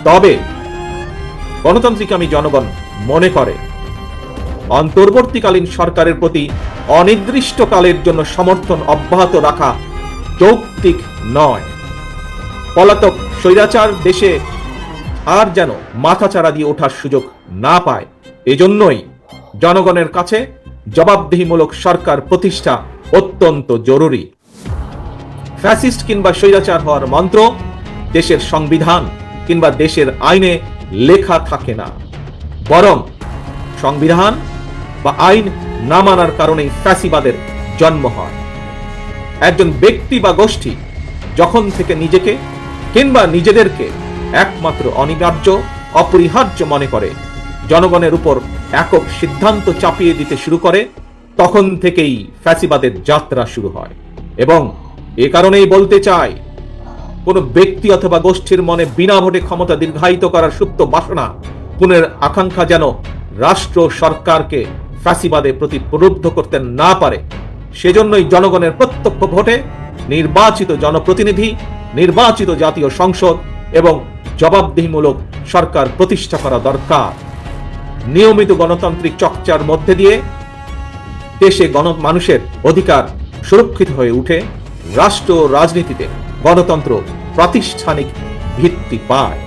তবে গণতান্ত্রিকামী জনগণ মনে করে অন্তর্বর্তীকালীন সরকারের প্রতি অনির্দিষ্টকালের জন্য সমর্থন অব্যাহত রাখা যৌক্তিক নয়। পলাতক স্বৈরাচার দেশে আর যেন মাথাচাড়া দিয়ে ওঠার সুযোগ না পায়, এজন্যই জনগণের কাছে জবাবদিহিমূলক সরকার প্রতিষ্ঠা অত্যন্ত জরুরি। ফ্যাসিস্ট কিংবা স্বৈরাচার হওয়ার মন্ত্র দেশের সংবিধান কিংবা দেশের আইনে লেখা থাকে না, বরং সংবিধান বা আইন না মানার কারণেই ফ্যাসিবাদের জন্ম হয়। একজন ব্যক্তি বা গোষ্ঠী যখন থেকে নিজেকে কিংবা নিজেদেরকে একমাত্র অনিবার্য অপরিহার্য মনে করে, জনগণের উপর একক সিদ্ধান্ত চাপিয়ে দিতে শুরু করে, তখন থেকেই ফ্যাসিবাদের যাত্রা শুরু হয়। এবং এ কারণেই বলতে চাই, কোন ব্যক্তি অথবা গোষ্ঠীর মনে বিনা ভোটে ক্ষমতা দীর্ঘায়িত করার সুপ্ত বাসনা, পুনের আকাঙ্ক্ষা যেন রাষ্ট্র সরকারকে ফ্যাসিবাদে প্রতি প্রলুব্ধ করতে না পারে, সেজন্যই জনগণের প্রত্যক্ষ ভোটে নির্বাচিত জনপ্রতিনিধি, নির্বাচিত জাতীয় সংসদ এবং জবাবদিহিমূলক সরকার প্রতিষ্ঠা করা দরকার। নিয়মিত গণতান্ত্রিক চর্চার মধ্যে দিয়ে দেশে মানুষের অধিকার সুরক্ষিত হয়ে উঠে, রাষ্ট্র রাজনীতিতে গণতন্ত্র প্রাতিষ্ঠানিক ভিত্তি পায়।